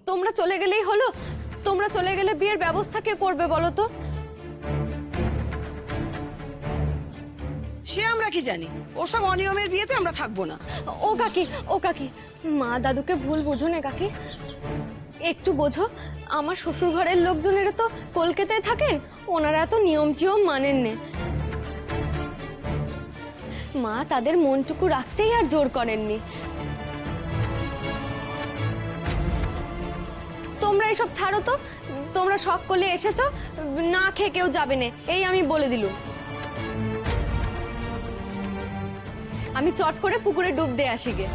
তোমরা চলে গেলেই হলো। তোমরা চলে গেলে বিয়ের ব্যবস্থা কে করবে বলো তো? সে আমরা কি জানি, ওসব অনিয়মের বিয়েতে আমরা থাকবো না। ও কাকি, মা দাদুকে ভুল বোঝো না কাকি, একটু বোঝো। আমার শ্বশুর ঘরের লোকজনেরা তো কলকাতায় থাকেন, ওনারা এত নিয়ম টিয়ম মানেন নে। মা তাদের মনটুকু রাখতেই আর জোর করেননি। তোমরা এসব ছাড়ো তো, তোমরা শখ করলে এসেছো, না খেয়ে কেউ যাবে না, এই আমি বলে দিলুম। আমি চট করে পুকুরে ডুব দিয়ে আসি গে।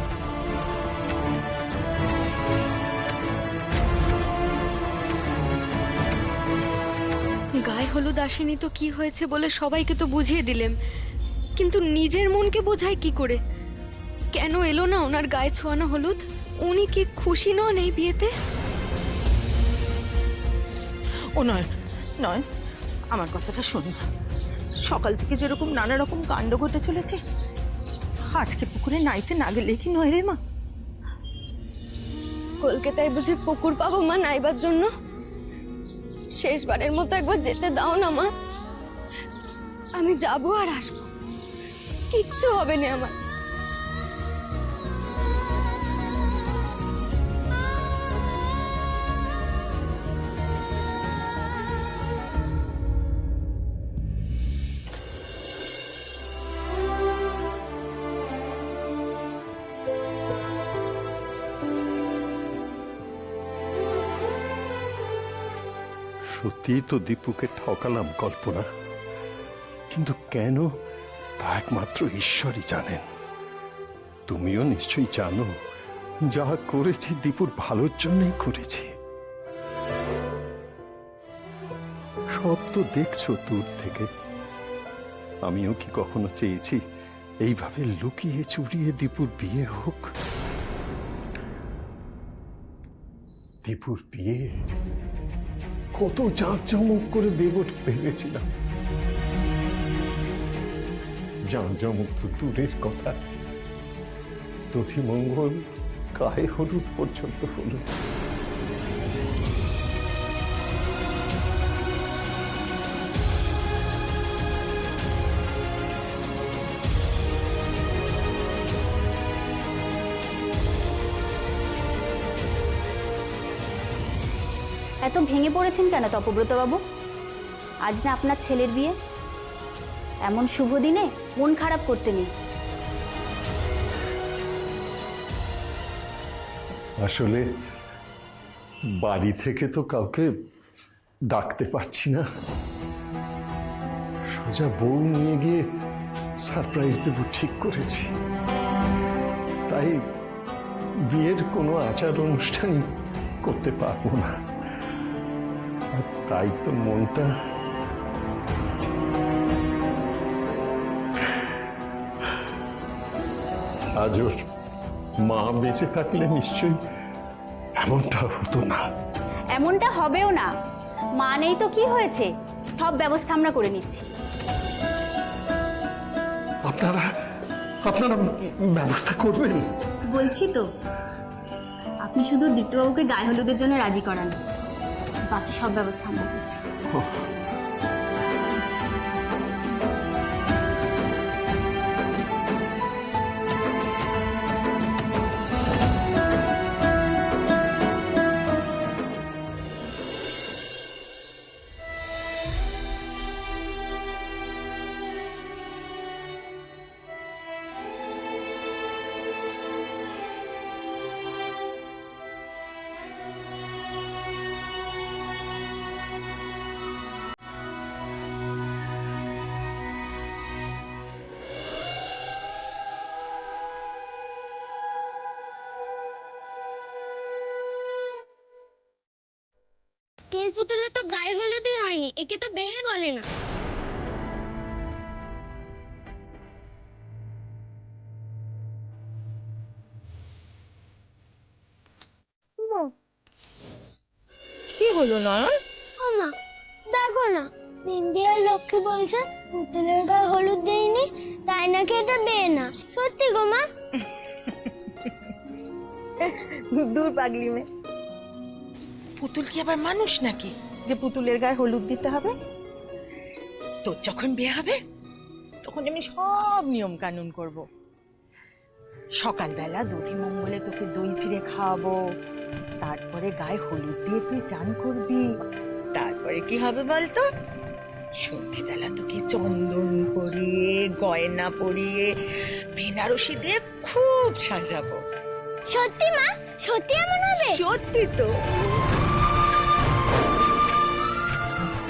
গায়ে হলুদ আসেনি তো কি হয়েছে বলে সবাইকে তো বুঝিয়ে দিলেম, কিন্তু নিজের মনকে বোঝায় কি করে? কেন এলো না ওনার গায়ে ছোঁয়ানো হলুদ? উনি কি খুশি নন এই বিয়েতে? ও নয় নয়, আমার কথাটা শোন। সকাল থেকে যেরকম নানা রকম কাণ্ড ঘটে চলেছে, আজকে পুকুরে নাইতে না গেলে কি নয় রে মা? কলকাতায় বুঝি পুকুর পাবো মা নাইবার জন্য? শেষবারের মতো একবার যেতে দাও না মা, আমি যাবো আর আসবো, কিচ্ছু হবে না আমার। সত্যিই তো দীপুকে ঠকালাম কল্পনা, কিন্তু কেন তা একমাত্র ঈশ্বরই জানেন। তুমিও নিশ্চয়ই জানো, যা করেছি দীপুর ভালোর জন্যই করেছি। সব তো দেখছো দূর থেকে। আমিও কি কখনো চেয়েছি এইভাবে লুকিয়ে চুরিয়ে দীপুর বিয়ে হোক? দীপুর বিয়ে কত জাঁকজমক করে দেব ভেবেছিলাম। জাঁকজমক তো দূরের কথা, দধিমঙ্গল গায়ে হলুদ পর্যন্ত হলো। এত ভেঙে পড়েছেন কেন তপব্রত বাবু? আজ না আপনার ছেলের বিয়ে, এমন শুভ দিনে মন খারাপ করতে নেই। আসলে বাড়ি থেকে তো কাউকে ডাকতে পারছি না, সোজা বউ নিয়ে গিয়ে সারপ্রাইজ দেব ঠিক করেছি। তাই বিয়ের কোনো আচার অনুষ্ঠানই করতে পারবো না। তাই তো মনটা আজ ওর মা বেঁচে থাকলে নিশ্চয়ই এমনটা হতো না। এমনটা হবেও না। মা নেই তো কি হয়েছে, সব ব্যবস্থা আমরা করে নিচ্ছি। আপনারা আপনারা ব্যবস্থা করবেন? বলছি তো, আপনি শুধু দীপ্তবাবুকে গায়ে হলুদের জন্য রাজি করান, বাকি সব ব্যবস্থা আমরা করছি। তোর পুতুলে তো গায়ে হলুদই হয়নি, একে তো বেহে বলে না। কি হলো নয়ন? ও মা, দেখো না, বিন্দি আর লক্ষ্মী বলছে পুতুলের গায়ে হলুদ দেয়নি, তাই নাকি এটা বেয়ে না। সত্যি গো মা? দূর পাগলি মেয়ে, পুতুল কি আবার মানুষ নাকি যে পুতুলের গায়ে হলুদ দিতে হবে? তোর যখন বিয়ে হবে তখন আমি সব নিয়ম কানুন করব। সকালবেলা দধি মঙ্গলে তোকে দই চিড়ে খাওয়াবো, তারপরে গায়ে হলুদ দিয়ে তুই চান করবি, তারপরে কি হবে বলতো? সন্ধ্যেবেলা তোকে চন্দন পরিয়ে গয়না পরিয়ে বেনারসি দিয়ে খুব সাজাবো। সত্যি মা, সত্যি এমন হবে? সত্যি তো।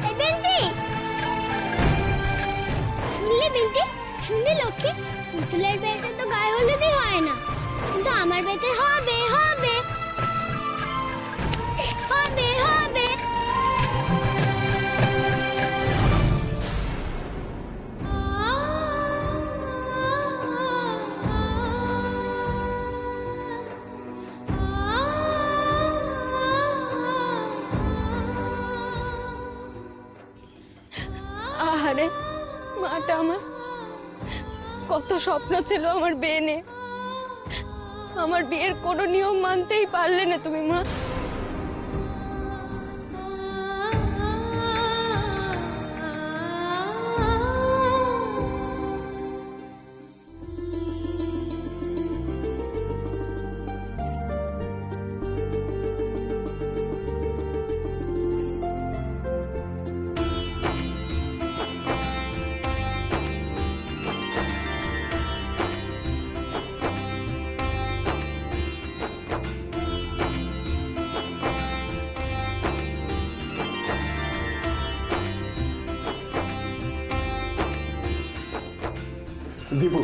এই বিন্তি, শুনলে বিন্তি, শুনলি লক্ষ্মী, পুতুলের বিয়েতে তো গায়ে হলুদই হয় না, কিন্তু আমার বিয়েতে হবে হবে হবে হবে। আহারে মাটা আমার, কত স্বপ্ন ছিল আমার বিয়ে নিয়ে। আমার বিয়ের কোনো নিয়ম মানতেই পারলে না তুমি মা। দীপু,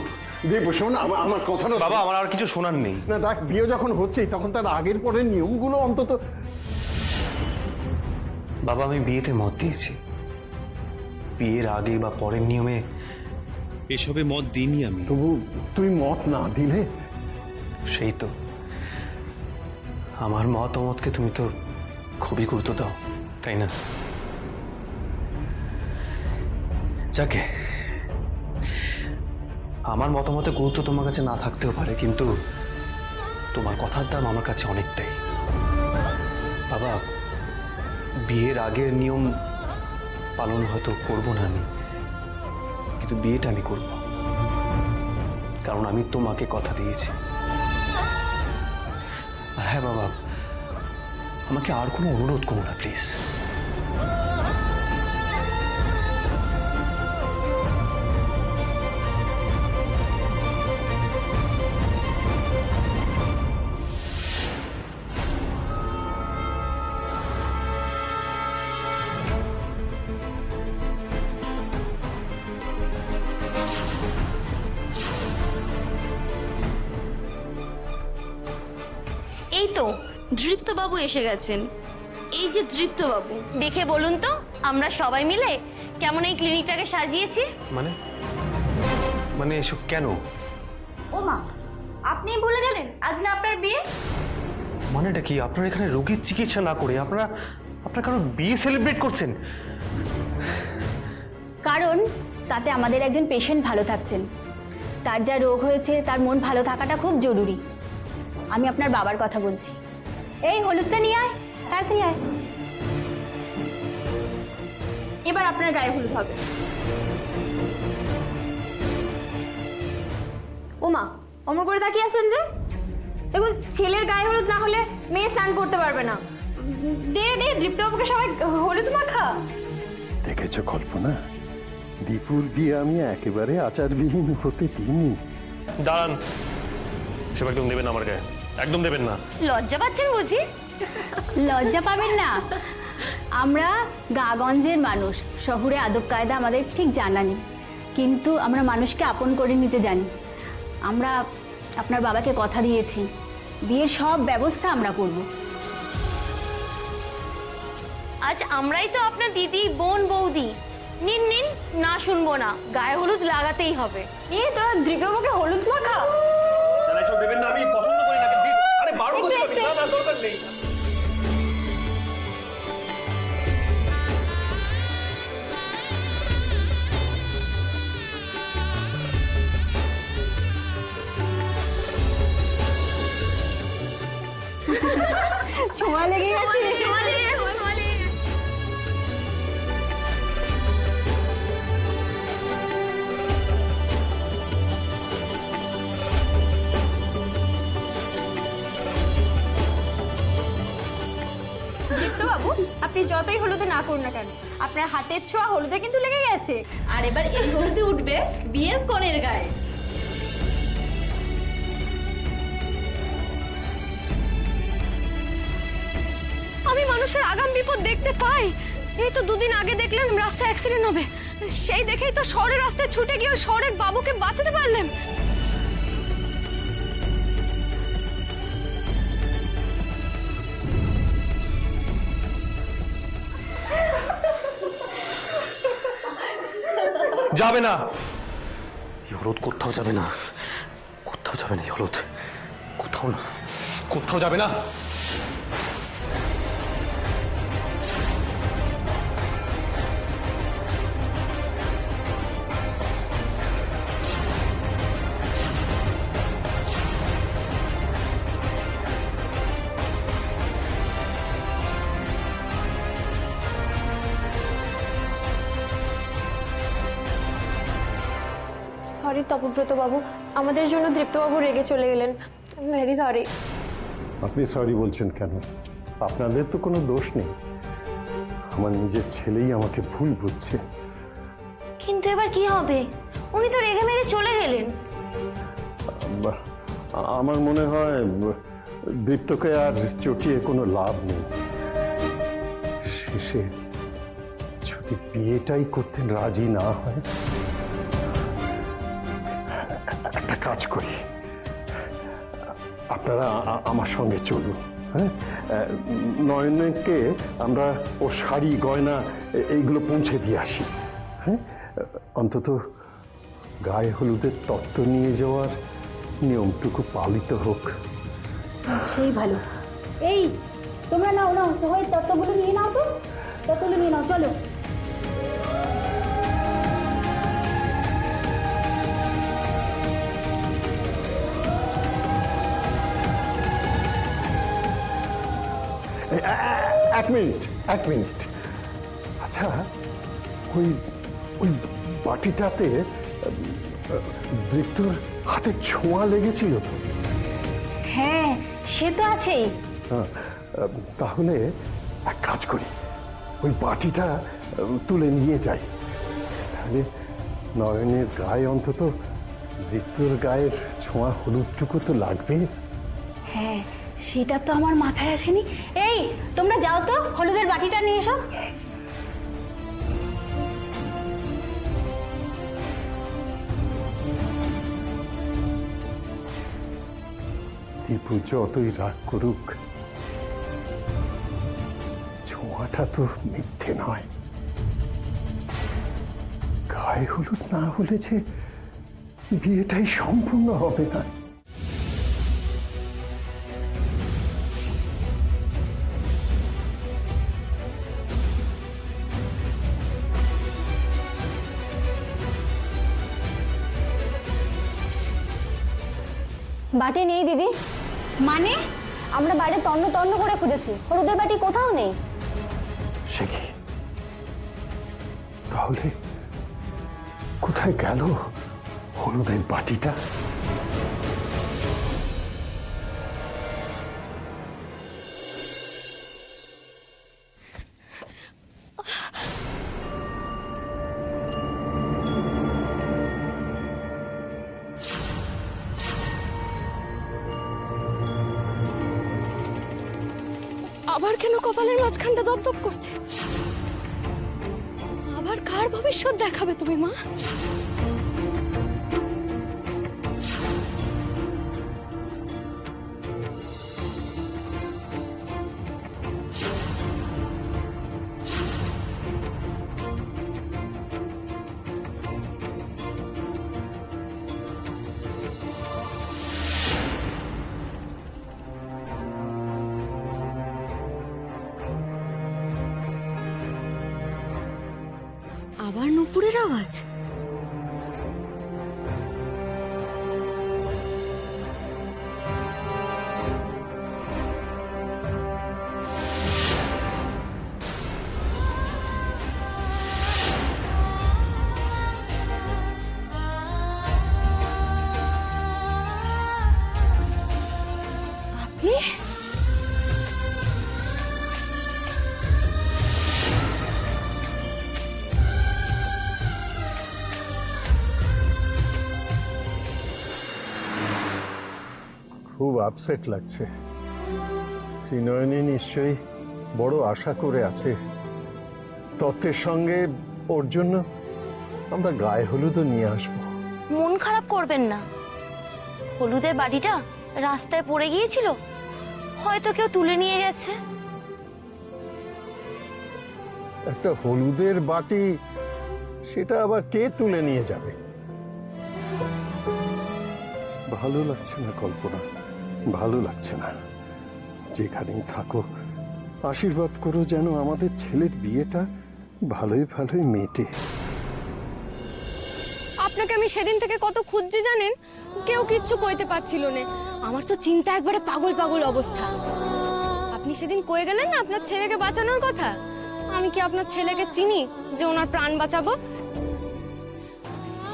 দীপু শোন, আমার কথাটা বাবা, আমার আর কিছু শোনার নেই। না দেখ, বিয়ে যখন হচ্ছেই তখন তার আগের পরের নিয়মগুলো অন্তত। বাবা, আমি বিয়েতে মত দিয়েছি, বিয়ের আগে বা পরের নিয়মে এসবে মত দিইনি আমি। তবু তুই মত না দিলে? সেই তো, আমার মতামতকে তুমি তো খুবই গুরুত্ব দাও, তাই না? যাকে আমার মতামতে গুরুত্ব তোমার কাছে না থাকতেও পারে, কিন্তু তোমার কথার দাম আমার কাছে অনেকটাই। বাবা, বিয়ের আগের নিয়ম পালন হয়তো করব না আমি, কিন্তু বিয়েটা আমি করব, কারণ আমি তোমাকে কথা দিয়েছি। আর হ্যাঁ বাবা, আমাকে আর কোনো অনুরোধ করো না প্লিজ। এই তো দৃপ্তবাবু এসে গেছেন। এই যে দৃপ্তবাবু, দেখে বলুন তো আমরা সবাই মিলে কেমন এই ক্লিনিকটাকে সাজিয়েছি। মানে মানে এসব কেন? ও মা, আপনি ভুলে গেলেন আজ না আপনার বিয়ে? মানেটা কি? আপনারা এখানে রোগীর চিকিৎসা না করে আপনারা কারো বিয়ে সেলিব্রেট করছেন? কারণ তাতে আমাদের একজন পেশেন্ট ভালো থাকছেন, তার যা রোগ হয়েছে তার মন ভালো থাকাটা খুব জরুরি। আমি আপনার বাবার কথা বলছি। এই হলুদটা নিয়ে আয়, তাড়াতাড়ি আয়। এবার আপনার গায়ে হলুদ হবে। ওমা, অমর করে তাকিয়ে আছেন যে? দেখুন, ছেলের গায়ে হলুদ না হলে মেয়ে স্নান করতে পারবে না। দে দে, দীপ্তবাবুকে সবাই হলুদ মাখা। দেখেছো কল্পনা, দীপুর বিয়ে আমি একেবারে আচারবিহীন হতে দিইনি। দাঁড়ান, সব একদম দেবেন না আমার গায়ে, একদম দেবেন না। লজ্জা পাচ্ছেন বুঝি? লজ্জা পাবেন না, আমরা গাগঞ্জের মানুষ, শহুরে আদব কায়দা আমাদের ঠিক জানা নেই, কিন্তু আমরা মানুষকে আপন করে নিতে জানি। আমরা আপনার বাবাকে কথা দিয়েছি, বিয়ের সব ব্যবস্থা আমরা করব। আজ আমরাই তো আপনার দিদি, বোন, বৌদি। নিন নিন, না শুনবো না, গায়ে হলুদ লাগাতেই হবে। এই তোরা দীপ্তবাবুকে হলুদ মাখা। এসব দেবেন না, আমি পছন্দ করি না। আরে বারণ করছি আমি, না না, দরকার নেই। ছোঁয়া লেগে বাবু, আপনি যতই হলুদে না করুন না কেন, আপনার হাতের ছোঁয়া হলুদে কিন্তু লেগে গেছে। আর এবার এই হলুদে উঠবে বিয়ের কনের গায়ে। আমি মানুষের আগাম বিপদ দেখতে পাই। এই তো দুদিন আগে দেখলাম রাস্তায় অ্যাক্সিডেন্ট হবে, সেই দেখেই তো শহরের রাস্তায় ছুটে গিয়ে শহরের বাবুকে বাঁচাতে পারলাম। যাবে না, এই হলুদ কোথাও যাবে না, কোথাও যাবে না, এই হলুদ কোথাও না, কোথাও যাবে না। সরি তপব্রত বাবু, আমাদের জন্য দীপ্তবাবু রেগে চলে গেলেন। Very sorry. আপনি সরি বলছেন কেন? আপনাদের তো কোনো দোষ নেই, আমার নিজের ছেলেই আমাকে ভুল বুঝছে। কিন্তু এবার কি হবে? উনি তো রেগে মেগে চলে গেলেন। আমার মনে হয় দীপ্তকে আর চটিয়ে কোনো লাভ নেই। শেষে যদি বিয়েটাই করতে রাজি না হয়, একটা কাজ করি, আপনারা আমার সঙ্গে চলুন। হ্যাঁ, নয়নকে আমরা ও শাড়ি গয়না এইগুলো পৌঁছে দিয়ে আসি। হ্যাঁ, অন্তত গায়ে হলুদের তত্ত্ব নিয়ে যাওয়ার নিয়মটুকু পালিত হোক। সেই ভালো। এই তোমরা নাও নাও, সবাই তত্ত্বগুলো নিয়ে নাও, তো তত্ত্বগুলো নিয়ে নাও, চলো। এক মিনিট। আচ্ছা, ওই ওই বাটিটাতে দীপ্তর হাতে ছোঁয়া লেগেছিল তো? হ্যাঁ, সে তো আছেই। হ্যাঁ, তাহলে এক কাজ করি, ওই বাটিটা তুলে নিয়ে যাই। তাহলে নয়নের গায়ে অন্তত দীপ্তর গায়ের ছোঁয়া হলুদটুকু তো লাগবে। হ্যাঁ, সেটা তো আমার মাথায় আসেনি। এই তোমরা যাও তো, হলুদের বাটিটা নিয়ে এসো। দীপু যতই রাগ করুক, ছোঁয়াটা তো মিথ্যে নয়। গায়ে হলুদ না হলে যে বিয়েটাই সম্পূর্ণ হবে না। বাটি নেই দিদি। মানে আমরা বাইরে তন্ন তন্ন করে খুঁজেছি, হলুদের বাটি কোথাও নেই। সে কি? তাহলে কোথায় গেল হলুদের বাটিটা? আবার কেন কপালের মাঝখানটা দপদপ করছে? আবার কার ভবিষ্যৎ দেখাবে তুমি মা? আবার নুপুরের আওয়াজ। খুব আপসেট লাগছে। ত্রিনয়নী নিশ্চয়ই বড় আশা করে আছে। তত্ত্বের সঙ্গে ওর জন্য আমরা গায়ে হলুদও নিয়ে আসবো। মন খারাপ করবেন না, হলুদের বাড়িটা রাস্তায় পড়ে গিয়েছিল, হয়তো কেউ তুলে নিয়ে গেছে। একটা হলুদের বাটি, সেটা আবার কে তুলে নিয়ে যাবে? ভালো লাগছে না কল্পনা, ভালো লাগছে না। যেখানেই থাকো আশীর্বাদ করো যেন আমাদের ছেলের বিয়েটা ভালোই ভালোই মেটে। আপনাকে আমি সেদিন থেকে কত খুঁজছি জানেন, কেউ কিচ্ছু কইতে পারছিল না। আমার তো চিন্তা একবারে পাগল পাগল অবস্থা। আপনি সেদিন কয়ে গেলেন না আপনার ছেলেকে বাঁচানোর কথা, আমি কি আপনার ছেলেকে চিনি যে ওনার প্রাণ বাঁচাবো?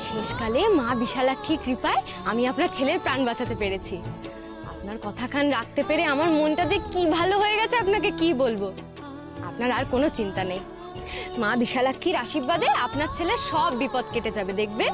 শেষকালে মা বিশালাক্ষীর কৃপায় আমি আপনার ছেলের প্রাণ বাঁচাতে পেরেছি। আপনার কথা কান রাখতে পেরে আমার মনটা যে কি ভালো হয়ে গেছে আপনাকে কি বলবো। আপনার আর কোনো চিন্তা নেই, মা বিশালাক্ষীর আশীর্বাদে আপনার ছেলের সব বিপদ কেটে যাবে, দেখবে।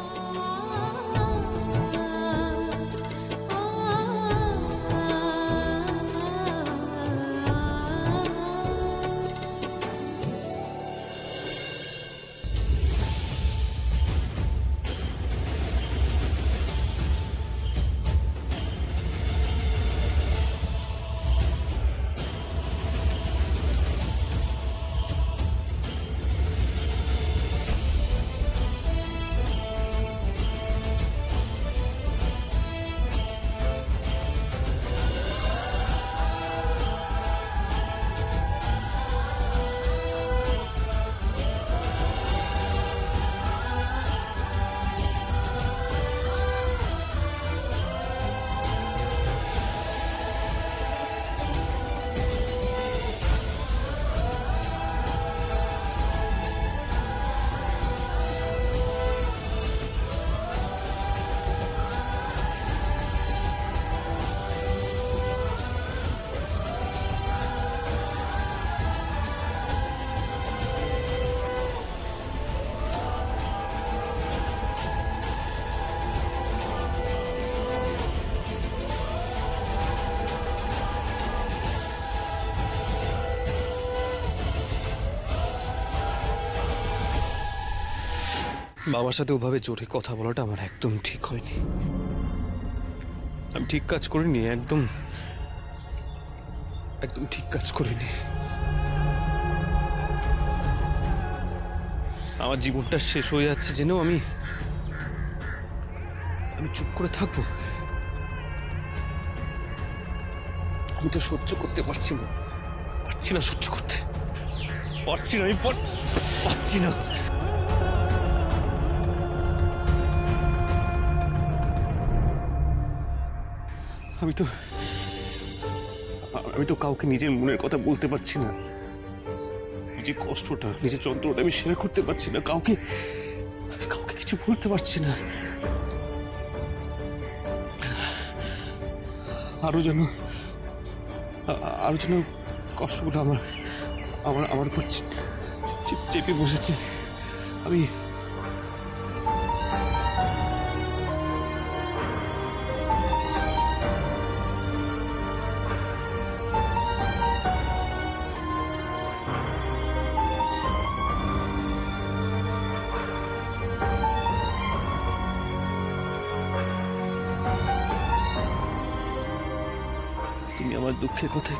বাবার সাথে ওভাবে জোরে কথা বলাটা আমার একদম ঠিক হয়নি। আমি ঠিক কাজ করিনি, একদম একদম ঠিক কাজ করিনি। আমার জীবনটা শেষ হয়ে যাচ্ছে জেনেও আমি চুপ করে থাকবো? আমি তো সহ্য করতে পারছি না, সহ্য করতে পারছি না, আমি পারছি না। আমি তো কাউকে নিজের মনের কথা বলতে পারছি না। নিজের কষ্টটা, নিজের যন্ত্রটা আমি শেয়ার করতে পারছি না কাউকে কিছু বলতে পারছি না। আরো যেন কষ্টগুলো আমার উপর চেপে বসেছে। আমি তুমি আমার দুঃখের কথা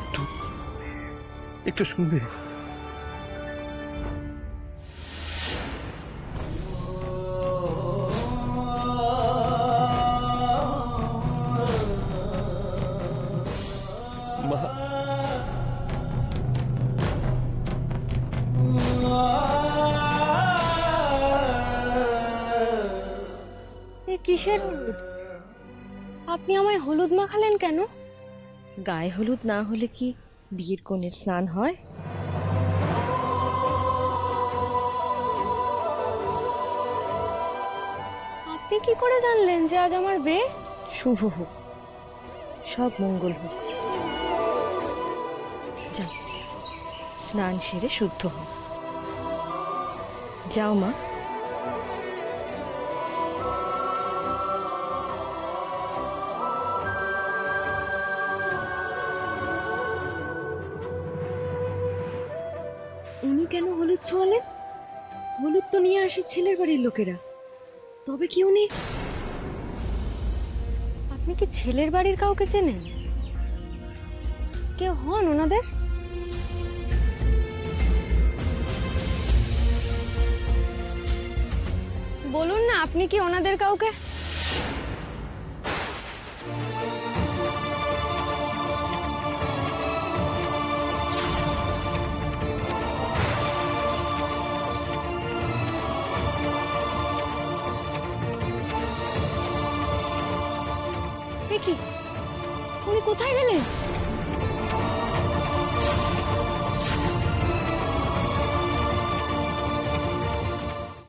একটু শুনবে? মা, কিসের হলুদ? আপনি আমায় হলুদ মাখালেন কেন? গায়ে হলুদ না হলে কি বিয়ের কনের স্নান হয়? আপনি কি করে জানলেন যে আজ আমার বিয়ে? শুভ হোক, সব মঙ্গল হোক। যাও, স্নান সেরে শুদ্ধ হও। যাও মা। উনি কেন হলুদ ছোঁয়ালেন? হলুদ তো নিয়ে আসে ছেলের বাড়ির লোকেরা, তবে কি উনি? আপনি কি ছেলের বাড়ির কাউকে চেনেন? কেউ হন ওনাদের? বলুন না, আপনি কি ওনাদের কাউকে? এ কি, উনি কোথায় গেলেন?